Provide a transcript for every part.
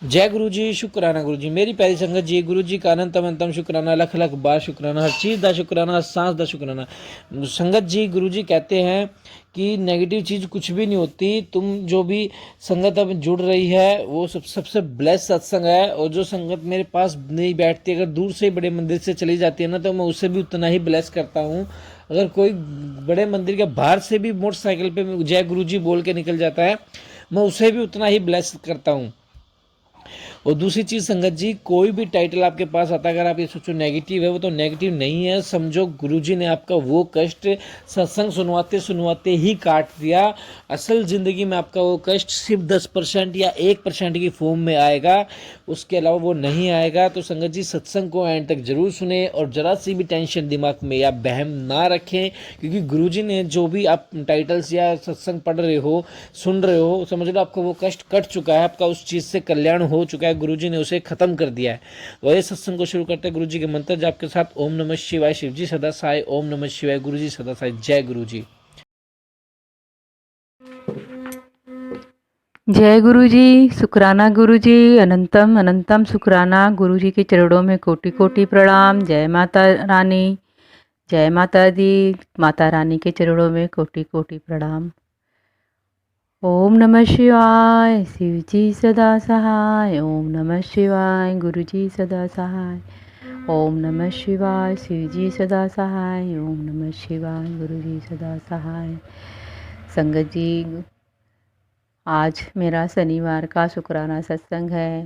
जय गुरु जी, शुक्राना गुरु जी। मेरी प्यारी संगत जी, गुरु जी का अनंतम अनंतम शुक्राना, लख लख बार शुक्राना, हर चीज़ का शुक्राना, हर सांस का शुक्राना। संगत जी, गुरु जी कहते हैं कि नेगेटिव चीज़ कुछ भी नहीं होती। तुम जो भी संगत अब जुड़ रही है वो सबसे ब्लेस सत्संग है। और जो संगत मेरे पास नहीं बैठती, अगर दूर से बड़े मंदिर से चली जाती है ना, तो मैं उससे भी उतना ही ब्लेस करता हूँ। अगर कोई बड़े मंदिर के बाहर से भी मोटरसाइकिल पे जय गुरु जी बोल के निकल जाता है, मैं उसे भी उतना ही ब्लेस करता हूँ। और दूसरी चीज़ संगत जी, कोई भी टाइटल आपके पास आता है, अगर आप ये सोचो नेगेटिव है, वो तो नेगेटिव नहीं है। समझो गुरुजी ने आपका वो कष्ट सत्संग सुनवाते सुनवाते ही काट दिया। असल ज़िंदगी में आपका वो कष्ट सिर्फ 10% या 1% की फॉर्म में आएगा, उसके अलावा वो नहीं आएगा। तो संगत जी, सत्संग को एंड तक जरूर सुने और ज़रा सी भी टेंशन दिमाग में या बहम ना रखें, क्योंकि गुरुजी ने जो भी आप टाइटल्स या सत्संग पढ़ रहे हो, सुन रहे हो, समझ लो आपका वो कष्ट कट चुका है, आपका उस चीज़ से कल्याण हो चुका है, गुरुजी ने उसे खत्म कर दिया है। वही सत्संग को शुरू करते हैं गुरुजी के मंत्र जाप के साथ। ओम नमः शिवाय, शिवजी सदा साई। ओम नमः शिवाय, गुरुजी सदा साई। जय गुरुजी। जय गुरु जी, शुक्राना गुरु जी, अनंतम अनंतम शुक्राना। गुरु जी के चरणों में कोटि कोटि प्रणाम। जय माता रानी, जय माता दी। माता रानी के चरणों में कोटि कोटि प्रणाम। ओम नमः शिवाय, शिव जी सदा सहाय। ओम नमः शिवाय, गुरु जी सदा सहाय। ओम नमः शिवाय, शिव जी सदा सहाय। ओम नमः शिवाय, गुरु जी सदा सहाय। संगत जी, आज मेरा शनिवार का शुक्राना सत्संग है।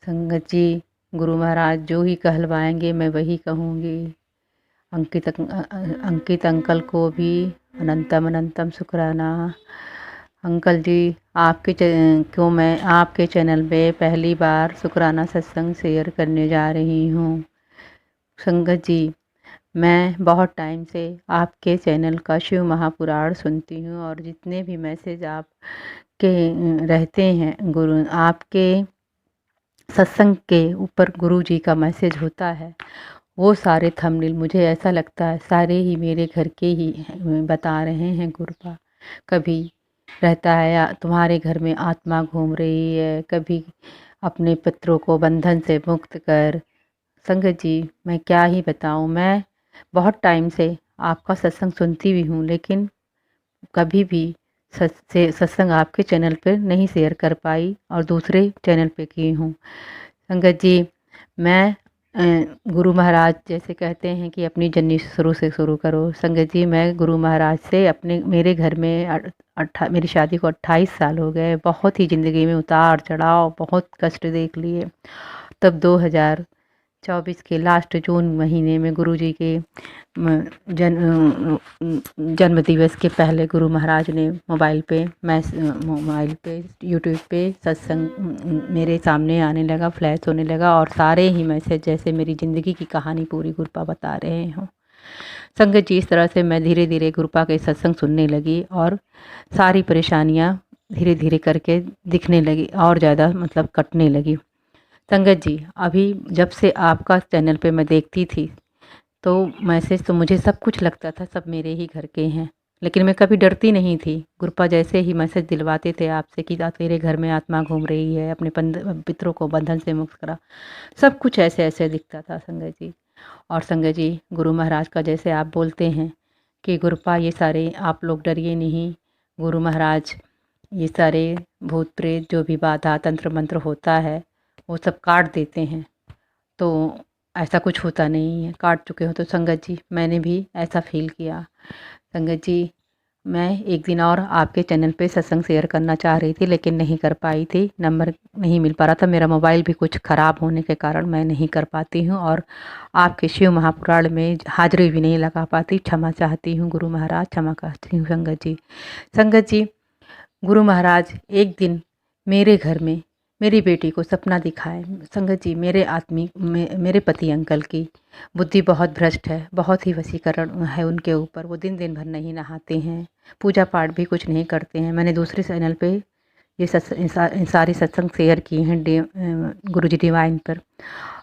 संगत जी, गुरु महाराज जो ही कहलवाएंगे मैं वही कहूँगी। अंकित अंकल को भी अनंतम अनंतम शुक्राना। अंकल जी, मैं आपके चैनल पे पहली बार शुक्राना सत्संग शेयर करने जा रही हूँ। संगत जी, मैं बहुत टाइम से आपके चैनल का शिव महापुराण सुनती हूँ और जितने भी मैसेज आप के रहते हैं, गुरु आपके सत्संग के ऊपर गुरु जी का मैसेज होता है, वो सारे थंबनेल मुझे ऐसा लगता है सारे ही मेरे घर के ही बता रहे हैं गुरुपा। कभी रहता है या तुम्हारे घर में आत्मा घूम रही है, कभी अपने पितरों को बंधन से मुक्त कर। संगत जी, मैं क्या ही बताऊं, मैं बहुत टाइम से आपका सत्संग सुनती भी हूँ, लेकिन कभी भी सत्संग आपके चैनल पर नहीं शेयर कर पाई और दूसरे चैनल पे की हूँ। संगत जी, मैं गुरु महाराज जैसे कहते हैं कि अपनी जर्नी शुरू से शुरू करो। संगत जी, मैं गुरु महाराज से मेरे घर में मेरी शादी को 28 साल हो गए। बहुत ही ज़िंदगी में उतार चढ़ाव, बहुत कष्ट देख लिए। तब 2024 के लास्ट जून महीने में गुरुजी के जन्म दिवस के पहले गुरु महाराज ने मोबाइल पे यूट्यूब पे सत्संग मेरे सामने आने लगा, फ्लैश होने लगा और सारे ही मैसेज जैसे मेरी ज़िंदगी की कहानी पूरी गुरुपा बता रहे हों। संगत जी, इस तरह से मैं धीरे धीरे गुरुपा के सत्संग सुनने लगी और सारी परेशानियाँ धीरे धीरे करके दिखने लगी और ज़्यादा मतलब कटने लगी। संगत जी, अभी जब से आपका चैनल पे मैं देखती थी तो मैसेज तो मुझे सब कुछ लगता था सब मेरे ही घर के हैं, लेकिन मैं कभी डरती नहीं थी। गुरुपा जैसे ही मैसेज दिलवाते थे आपसे कि तेरे घर में आत्मा घूम रही है, अपने पितरों को बंधन से मुक्त करा, सब कुछ ऐसे ऐसे दिखता था संगत जी। और संगत जी, गुरु महाराज का जैसे आप बोलते हैं कि गुरुपा ये सारे आप लोग डरिए नहीं, गुरु महाराज ये सारे भूत प्रेत जो भी बाधा तंत्र मंत्र होता है वो सब काट देते हैं। तो ऐसा कुछ होता नहीं है, काट चुके हो तो संगत जी मैंने भी ऐसा फील किया। संगत जी, मैं एक दिन और आपके चैनल पे सत्संग शेयर करना चाह रही थी लेकिन नहीं कर पाई थी, नंबर नहीं मिल पा रहा था, मेरा मोबाइल भी कुछ ख़राब होने के कारण मैं नहीं कर पाती हूँ और आपके शिव महापुराण में हाजिरी भी नहीं लगा पाती। क्षमा चाहती हूँ गुरु महाराज, क्षमा चाहती हूँ संगत जी। संगत जी, गुरु महाराज एक दिन मेरे घर में मेरी बेटी को सपना दिखाए। संगत जी, मेरे पति अंकल की बुद्धि बहुत भ्रष्ट है, बहुत ही वशीकरण है उनके ऊपर। वो दिन दिन भर नहीं नहाते हैं, पूजा पाठ भी कुछ नहीं करते हैं। मैंने दूसरे चैनल पे ये सारी सत्संग शेयर किए हैं गुरुजी डिवाइन पर।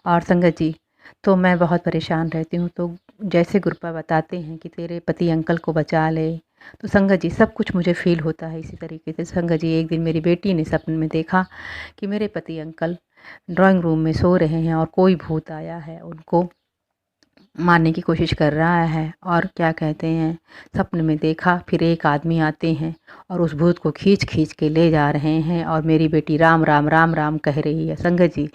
और संगत जी, तो मैं बहुत परेशान रहती हूँ। तो जैसे गुरुपा बताते हैं कि तेरे पति अंकल को बचा ले, तो संगत जी सब कुछ मुझे फ़ील होता है इसी तरीके से। संगत जी एक दिन मेरी बेटी ने सपने में देखा कि मेरे पति अंकल ड्राइंग रूम में सो रहे हैं और कोई भूत आया है, उनको मारने की कोशिश कर रहा है। और क्या कहते हैं, सपने में देखा फिर एक आदमी आते हैं और उस भूत को खींच खींच के ले जा रहे हैं और मेरी बेटी राम राम राम राम कह रही है। संगत जी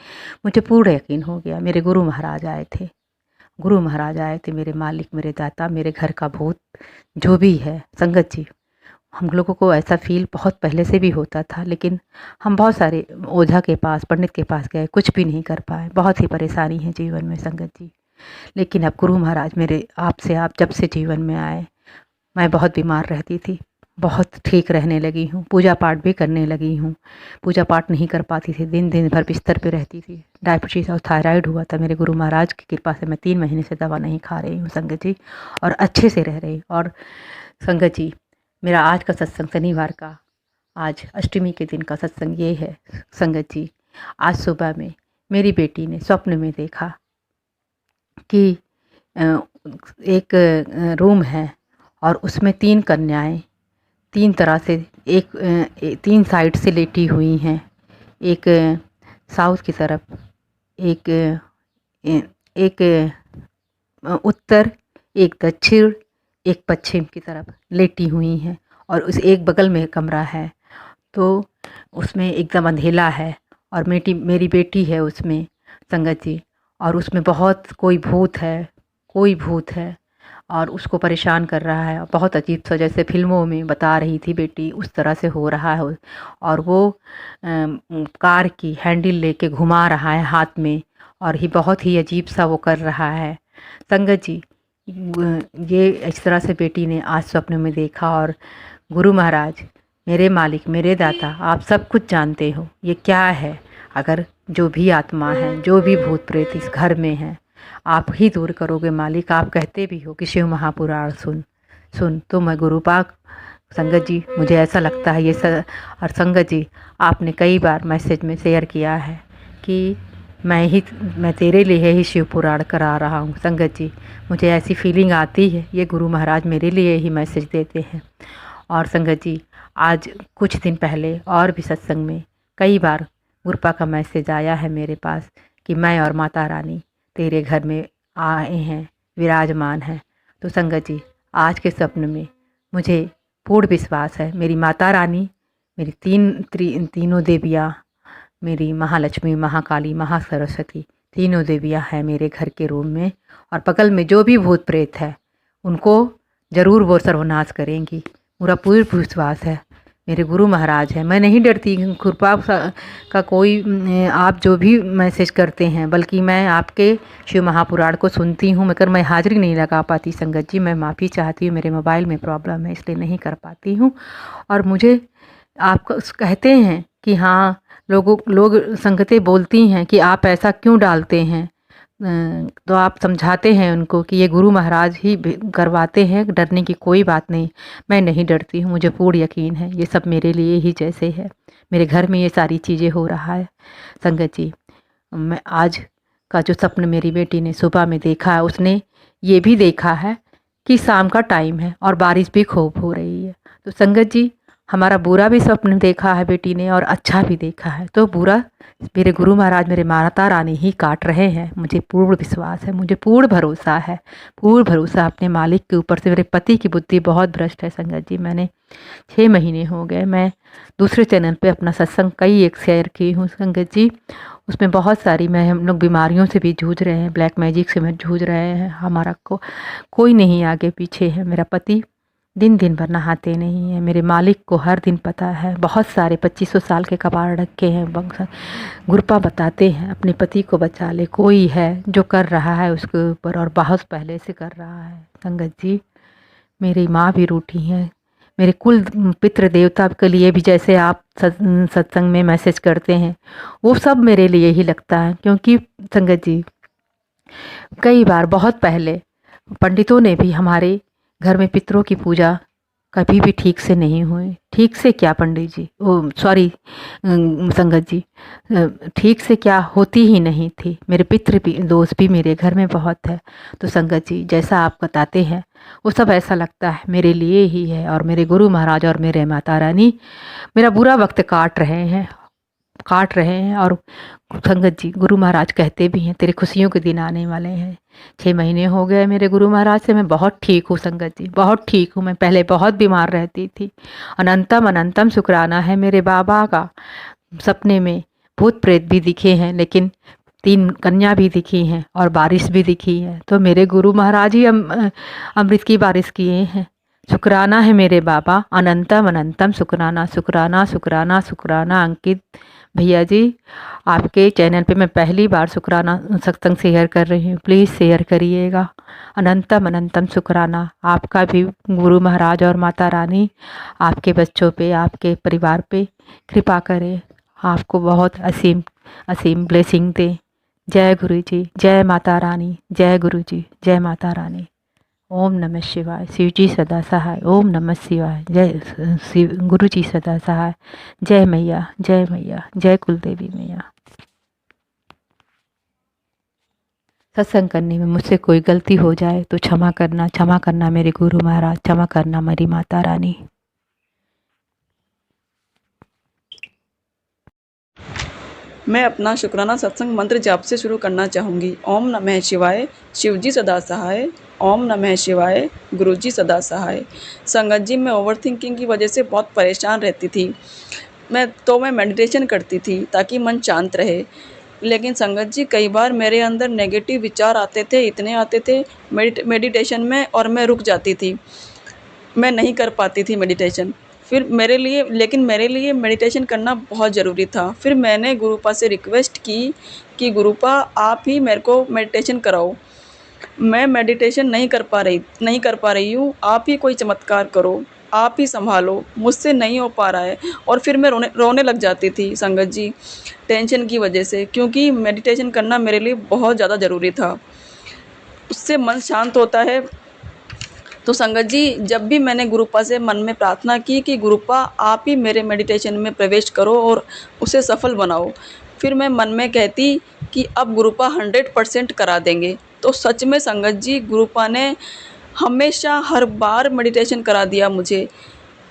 मुझे पूरा यकीन हो गया, मेरे गुरु महाराज आए थे, गुरु महाराज आए थे, मेरे मालिक, मेरे दाता, मेरे घर का भूत जो भी है। संगत जी हम लोगों को ऐसा फ़ील बहुत पहले से भी होता था, लेकिन हम बहुत सारे ओझा के पास, पंडित के पास गए, कुछ भी नहीं कर पाए। बहुत ही परेशानी है जीवन में संगत जी। लेकिन अब गुरु महाराज मेरे आप जब से जीवन में आए, मैं बहुत बीमार रहती थी, बहुत ठीक रहने लगी हूँ, पूजा पाठ भी करने लगी हूँ। पूजा पाठ नहीं कर पाती थी, दिन दिन भर बिस्तर पे रहती थी। डायबिटीज़ और थायराइड हुआ था, मेरे गुरु महाराज की कृपा से मैं 3 महीने से दवा नहीं खा रही हूँ संगत जी, और अच्छे से रह रही। और संगत जी मेरा आज का सत्संग शनिवार का, आज अष्टमी के दिन का सत्संग ये है संगत जी। आज सुबह में मेरी बेटी ने स्वप्न में देखा कि एक रूम है और उसमें 3 कन्याएं 3 तरह से, एक 3 साइड से लेटी हुई हैं। एक साउथ की तरफ, एक एक उत्तर, एक दक्षिण, एक पश्चिम की तरफ लेटी हुई हैं। और उस एक बगल में कमरा है, तो उसमें एकदम अंधेला है और मेरी बेटी है उसमें संगत जी। और उसमें बहुत कोई भूत है और उसको परेशान कर रहा है। बहुत अजीब सा, जैसे फिल्मों में बता रही थी बेटी, उस तरह से हो रहा है। और वो कार की हैंडल लेके घुमा रहा है हाथ में, और ही बहुत ही अजीब सा वो कर रहा है संगत जी। ये इस तरह से बेटी ने आज स्वप्न में देखा। और गुरु महाराज, मेरे मालिक, मेरे दाता, आप सब कुछ जानते हो ये क्या है। अगर जो भी आत्मा है, जो भी भूत प्रेत इस घर में है, आप ही दूर करोगे मालिक। आप कहते भी हो कि शिव महापुराण सुन तो मैं गुरु पाक। संगत जी मुझे ऐसा लगता है और संगत जी आपने कई बार मैसेज में शेयर किया है कि मैं तेरे लिए ही शिव पुराण करा रहा हूँ। संगत जी मुझे ऐसी फीलिंग आती है, ये गुरु महाराज मेरे लिए ही मैसेज देते हैं। और संगत जी आज कुछ दिन पहले और भी सत्संग में कई बार गुरुपा का मैसेज आया है मेरे पास कि मैं और माता रानी तेरे घर में आए हैं, विराजमान हैं। तो संगत जी आज के स्वप्न में मुझे पूर्ण विश्वास है, मेरी माता रानी, मेरी तीनों देवियाँ, मेरी महालक्ष्मी, महाकाली, महासरस्वती, तीनों देवियाँ हैं मेरे घर के रूम में। और बगल में जो भी भूत प्रेत है उनको ज़रूर वो सर्वनाश करेंगी, पूरा पूर्ण विश्वास है। मेरे गुरु महाराज हैं, मैं नहीं डरती कृपा का कोई आप जो भी मैसेज करते हैं, बल्कि मैं आपके शिव महापुराण को सुनती हूँ, मगर मैं हाजिरी नहीं लगा पाती संगत जी। मैं माफ़ी चाहती हूँ, मेरे मोबाइल में प्रॉब्लम है इसलिए नहीं कर पाती हूँ। और मुझे आप कहते हैं कि हाँ, लोग संगतें बोलती हैं कि आप ऐसा क्यों डालते हैं, तो आप समझाते हैं उनको कि ये गुरु महाराज ही करवाते हैं, डरने की कोई बात नहीं। मैं नहीं डरती हूँ, मुझे पूर्ण यकीन है ये सब मेरे लिए ही जैसे है, मेरे घर में ये सारी चीज़ें हो रहा है संगत जी। मैं आज का जो सपन मेरी बेटी ने सुबह में देखा है, उसने ये भी देखा है कि शाम का टाइम है और बारिश भी खूब हो रही है। तो संगत जी हमारा बुरा भी स्वप्न देखा है बेटी ने और अच्छा भी देखा है, तो बुरा मेरे गुरु महाराज, मेरे माता रानी ही काट रहे हैं। मुझे पूर्ण विश्वास है, मुझे पूर्ण भरोसा है, पूर्ण भरोसा अपने मालिक के ऊपर से। मेरे पति की बुद्धि बहुत भ्रष्ट है संगत जी। मैंने 6 महीने हो गए, मैं दूसरे चैनल पे अपना सत्संग कई एक शेयर की हूँ संगत जी। उसमें बहुत सारी हम लोग बीमारियों से भी जूझ रहे हैं, ब्लैक मैजिक से मैं जूझ रहे हैं। हमारा कोई नहीं आगे पीछे है। मेरा पति दिन दिन भर नहाते नहीं हैं, मेरे मालिक को हर दिन पता है। बहुत सारे 2500 साल के कबाड़ रखे हैं। गुरुपा बताते हैं अपने पति को बचा ले, कोई है जो कर रहा है उसके ऊपर, और बहुत पहले से कर रहा है संगत जी। मेरी माँ भी रूठी हैं, मेरे कुल पितृ देवता के लिए भी जैसे आप सत्संग में मैसेज करते हैं, वो सब मेरे लिए ही लगता है। क्योंकि संगत जी कई बार बहुत पहले पंडितों ने भी हमारे घर में पितरों की पूजा कभी भी ठीक से नहीं हुए। ठीक से क्या पंडित जी, ओ सॉरी संगत जी, ठीक से क्या होती ही नहीं थी। मेरे पितृ भी दोष भी मेरे घर में बहुत है। तो संगत जी जैसा आप बताते हैं वो सब ऐसा लगता है मेरे लिए ही है, और मेरे गुरु महाराज और मेरे माता रानी मेरा बुरा वक्त काट रहे हैं। और संगत जी गुरु महाराज कहते भी हैं तेरे खुशियों के दिन आने वाले हैं। 6 महीने हो गए मेरे गुरु महाराज से, मैं बहुत ठीक हूँ संगत जी, बहुत ठीक हूँ। मैं पहले बहुत बीमार रहती थी। अनंतम अनंतम शुक्राना है मेरे बाबा का। सपने में भूत प्रेत भी दिखे हैं, लेकिन 3 कन्या भी दिखी हैं और बारिश भी दिखी है। तो मेरे गुरु महाराज ही अमृत की बारिश किए हैं। शुक्राना है मेरे बाबा, अनंतम अनंतम शुक्राना शुक्राना शुक्राना शुक्राना। अंकित भैया जी आपके चैनल पे मैं पहली बार शुक्राना सत्संग शेयर कर रही हूँ, प्लीज़ शेयर करिएगा। अनंतम अनंतम शुक्राना। आपका भी गुरु महाराज और माता रानी आपके बच्चों पे, आपके परिवार पे कृपा करे, आपको बहुत असीम असीम ब्लेसिंग दे। जय गुरु जी, जय माता रानी, जय गुरु जी, जय माता रानी। ओम नमः शिवाय। शिव जी सदा सहाय। ओम नमः शिवाय। जय शिव गुरु जी सदा सहाय। जय मैया, जय मैया, जय कुलदेवी मैया। सत्संग करने में मुझसे कोई गलती हो जाए तो क्षमा करना मेरे गुरु महाराज, क्षमा करना मेरी माता रानी। मैं अपना शुक्राना सत्संग मंत्र जाप से शुरू करना चाहूँगी। ओम नमः शिवाय, शिव जी सदा सहाय। ओम नमः शिवाय, गुरु जी सदा सहाय। संगत जी, मैं ओवर थिंकिंग की वजह से बहुत परेशान रहती थी। मैं मेडिटेशन करती थी ताकि मन शांत रहे। लेकिन संगत जी कई बार मेरे अंदर नेगेटिव विचार आते थे, इतने आते थे मेडिटेशन में, और मैं रुक जाती थी। मैं नहीं कर पाती थी मेडिटेशन। फिर मेरे लिए मेडिटेशन करना बहुत ज़रूरी था। फिर मैंने गुरुपा से रिक्वेस्ट की कि गुरुपा आप ही मेरे को मेडिटेशन कराओ। मैं मेडिटेशन नहीं कर पा रही हूँ, आप ही कोई चमत्कार करो, आप ही सँभालो, मुझसे नहीं हो पा रहा है। और फिर मैं रोने लग जाती थी संगत जी, टेंशन की वजह से, क्योंकि मेडिटेशन करना मेरे लिए बहुत ज़्यादा ज़रूरी था। उससे मन शांत होता है। तो संगत जी जब भी मैंने गुरुपा से मन में प्रार्थना की कि गुरुपा आप ही मेरे मेडिटेशन में प्रवेश करो और उसे सफल बनाओ, फिर मैं मन में कहती कि अब गुरुपा 100% करा देंगे। तो सच में संगत जी गुरुपा ने हमेशा हर बार मेडिटेशन करा दिया मुझे,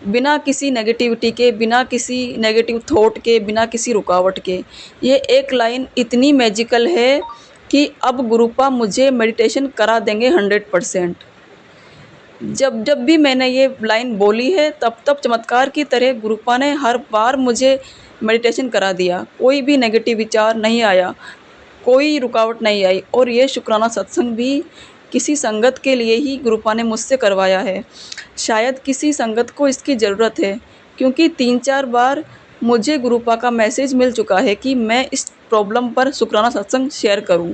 बिना किसी नेगेटिविटी के, बिना किसी नेगेटिव थॉट के, बिना किसी रुकावट के। ये एक लाइन इतनी मैजिकल है कि अब गुरुपा मुझे मेडिटेशन करा देंगे 100%। जब जब भी मैंने ये लाइन बोली है तब तब चमत्कार की तरह गुरुपा ने हर बार मुझे मेडिटेशन करा दिया। कोई भी नेगेटिव विचार नहीं आया, कोई रुकावट नहीं आई। और ये शुक्राना सत्संग भी किसी संगत के लिए ही गुरुपा ने मुझसे करवाया है। शायद किसी संगत को इसकी ज़रूरत है, क्योंकि 3-4 बार मुझे गुरुपा का मैसेज मिल चुका है कि मैं इस प्रॉब्लम पर शुक्राना सत्संग शेयर करूं।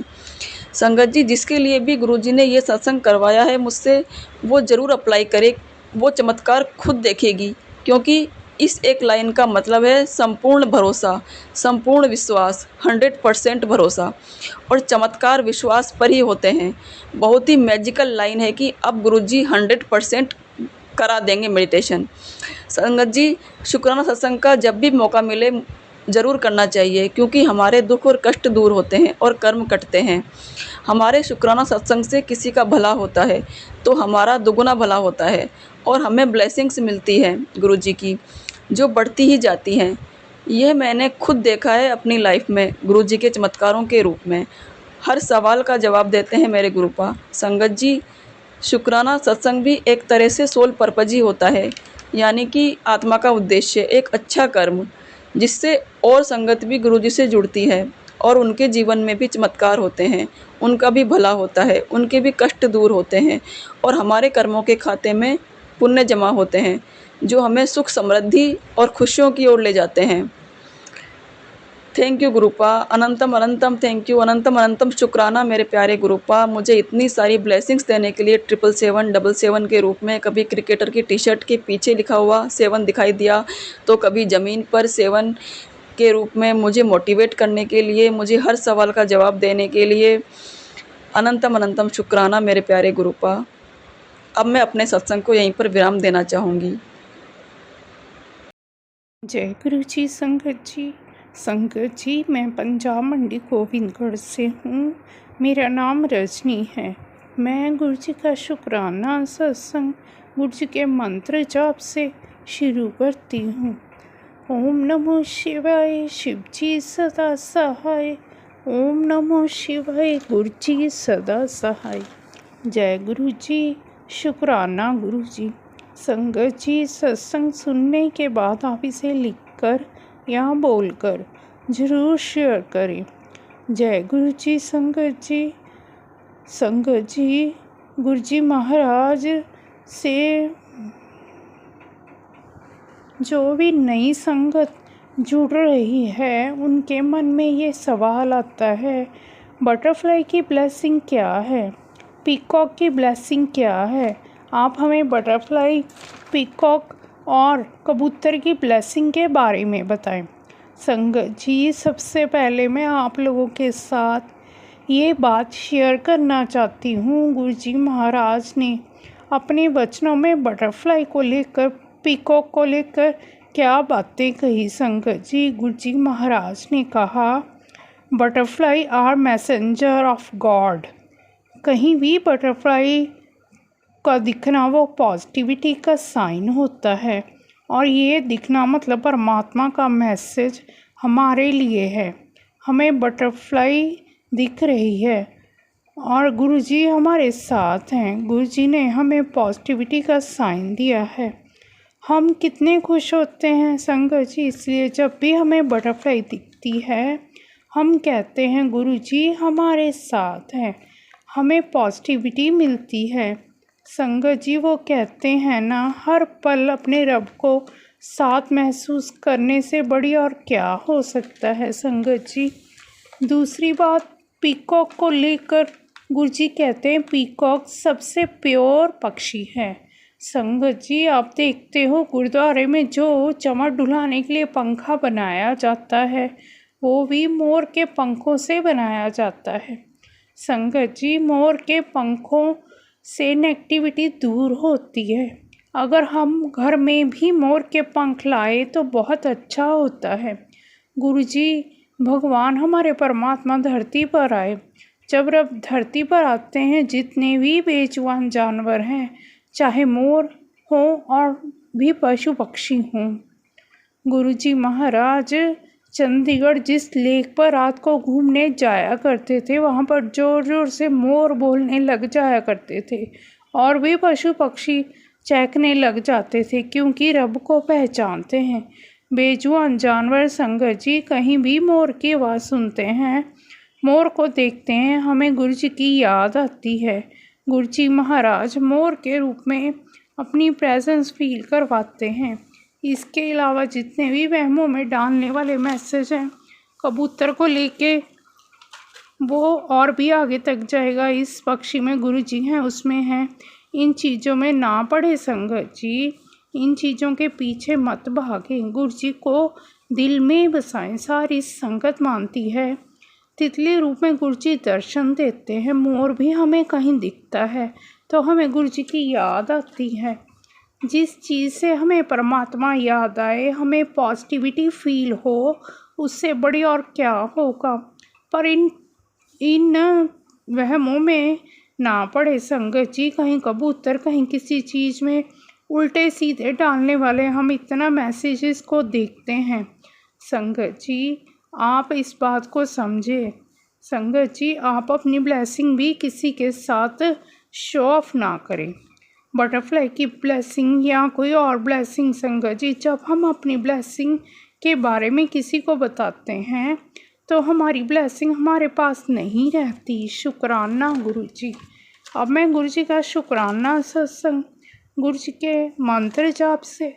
संगत जी जिसके लिए भी गुरुजी ने ये सत्संग करवाया है मुझसे, वो ज़रूर अप्लाई करे, वो चमत्कार खुद देखेगी। क्योंकि इस एक लाइन का मतलब है संपूर्ण भरोसा, संपूर्ण विश्वास, 100% भरोसा। और चमत्कार विश्वास पर ही होते हैं। बहुत ही मैजिकल लाइन है कि अब गुरुजी 100% करा देंगे मेडिटेशन। संगत जी शुक्राना सत्संग का जब भी मौका मिले ज़रूर करना चाहिए, क्योंकि हमारे दुख और कष्ट दूर होते हैं और कर्म कटते हैं। हमारे शुक्राना सत्संग से किसी का भला होता है तो हमारा दुगुना भला होता है, और हमें ब्लेसिंग्स मिलती है गुरुजी की, जो बढ़ती ही जाती हैं। यह मैंने खुद देखा है अपनी लाइफ में, गुरुजी के चमत्कारों के रूप में। हर सवाल का जवाब देते हैं मेरे गुरुपा। संगत जी शुक्राना सत्संग भी एक तरह से सोल पर्पज ही होता है, यानी कि आत्मा का उद्देश्य, एक अच्छा कर्म, जिससे और संगत भी गुरुजी से जुड़ती है और उनके जीवन में भी चमत्कार होते हैं, उनका भी भला होता है, उनके भी कष्ट दूर होते हैं, और हमारे कर्मों के खाते में पुण्य जमा होते हैं, जो हमें सुख समृद्धि और खुशियों की ओर ले जाते हैं। थैंक यू गुरुपा, अनंतम अनंतम थैंक यू, अनंतम अनंतम शुक्राना मेरे प्यारे गुरुपा, मुझे इतनी सारी ब्लेसिंग्स देने के लिए। 777 के रूप में, कभी क्रिकेटर की टी शर्ट के पीछे लिखा हुआ 7 दिखाई दिया, तो कभी ज़मीन पर 7 के रूप में मुझे मोटिवेट करने के लिए, मुझे हर सवाल का जवाब देने के लिए। अनंतम अनंतम शुक्राना मेरे प्यारे गुरुपा। अब मैं अपने सत्संग को यहीं पर विराम देना चाहूँगी। जय गुरु जी संगत जी मैं पंजाब मंडी गोविंदगढ़ से हूँ। मेरा नाम रजनी है। मैं गुरु जी का शुक्राना सत्संग गुरु जी के मंत्र जाप से शुरू करती हूँ। ओम नमो शिवाय, शिव जी सदा सहाय। ओम नमो शिवाय, गुरु जी सदा सहाय। जय गुरु जी, शुक्राना गुरु जी। संगत जी, सत्संग सुनने के बाद आप इसे लिखकर या बोलकर ज़रूर शेयर करें। जय गुरु जी। संगत जी गुरु जी महाराज से जो भी नई संगत जुड़ रही है उनके मन में ये सवाल आता है, बटरफ्लाई की ब्लेसिंग क्या है, पीकॉक की ब्लेसिंग क्या है। आप हमें बटरफ्लाई, पीकॉक और कबूतर की ब्लेसिंग के बारे में बताएं। संगत जी, सबसे पहले मैं आप लोगों के साथ ये बात शेयर करना चाहती हूँ। गुरु जी महाराज ने अपने वचनों में बटरफ्लाई को लेकर, पीकॉक को लेकर क्या बातें कही। संगत जी, गुरु जी महाराज ने कहा, butterfly are messenger of God. कहीं भी बटरफ्लाई का दिखना वो पॉजिटिविटी का साइन होता है, और ये दिखना मतलब परमात्मा का मैसेज हमारे लिए है। हमें बटरफ्लाई दिख रही है और गुरुजी हमारे साथ हैं। गुरुजी ने हमें पॉजिटिविटी का साइन दिया है। हम कितने खुश होते हैं संगत जी, इसलिए जब भी हमें बटरफ्लाई दिखती है हम कहते हैं गुरुजी हमारे साथ हैं, हमें पॉजिटिविटी मिलती है। संगत जी, वो कहते हैं ना, हर पल अपने रब को साथ महसूस करने से बड़ी और क्या हो सकता है। संगत जी, दूसरी बात, पीकॉक को लेकर गुरुजी कहते हैं पीकॉक सबसे प्योर पक्षी है। संगत जी, आप देखते हो गुरुद्वारे में जो चमक ढुलाने के लिए पंखा बनाया जाता है वो भी मोर के पंखों से बनाया जाता है। संगत जी, मोर के पंखों से नेगेटिविटी दूर होती है। अगर हम घर में भी मोर के पंख लाए तो बहुत अच्छा होता है। गुरुजी भगवान हमारे परमात्मा धरती पर आए। जब रब धरती पर आते हैं, जितने भी बेजुबान जानवर हैं, चाहे मोर हो और भी पशु पक्षी हों, गुरुजी महाराज चंडीगढ़ जिस लेक पर रात को घूमने जाया करते थे, वहाँ पर ज़ोर ज़ोर से मोर बोलने लग जाया करते थे और भी पशु पक्षी चहकने लग जाते थे, क्योंकि रब को पहचानते हैं। बेजुबान जानवर संगत जी कहीं भी मोर की आवाज़ सुनते हैं, मोर को देखते हैं, हमें गुरुजी की याद आती है। गुरुजी महाराज मोर के रूप में अपनी प्रेजेंस फील करवाते हैं। इसके अलावा जितने भी वहमों में डालने वाले मैसेज हैं कबूतर को लेके, वो और भी आगे तक जाएगा। इस पक्षी में गुरुजी हैं, उसमें हैं, इन चीज़ों में ना पड़े संगत जी, इन चीज़ों के पीछे मत भागें। गुरुजी को दिल में बसाएं। सारी संगत मानती है तितली रूप में गुरुजी दर्शन देते हैं। मोर भी हमें कहीं दिखता है तो हमें गुरुजी की याद आती है। जिस चीज़ से हमें परमात्मा याद आए, हमें पॉजिटिविटी फील हो, उससे बड़ी और क्या होगा। पर इन वहमों में ना पड़े संगत जी। कहीं कबूतर, कहीं किसी चीज़ में उल्टे सीधे डालने वाले हम इतना मैसेजेस को देखते हैं। संगत जी, आप इस बात को समझे। संगत जी, आप अपनी ब्लेसिंग भी किसी के साथ शो ऑफ ना करें। बटरफ्लाई की ब्लेसिंग या कोई और ब्लेसिंग संगत जी, जब हम अपनी ब्लेसिंग के बारे में किसी को बताते हैं तो हमारी ब्लेसिंग हमारे पास नहीं रहती। शुक्राना गुरुजी। अब मैं गुरुजी का शुक्राना सत्संग गुरुजी के मंत्र जाप से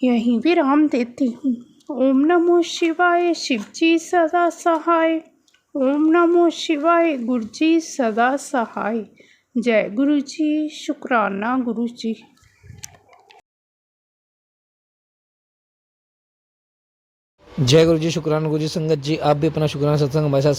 यहीं विराम देती हूँ। ओम नमो शिवाय, शिव जी सदा सहाय। ओम नमो शिवाय, गुरुजी सदा सहाय। जय गुरुजी। शुक्राना गुरुजी। जय गुरु जी, शुक्राना गुरु जी। संगत जी, आप भी अपना शुक्राना सत्संग हमारे साथ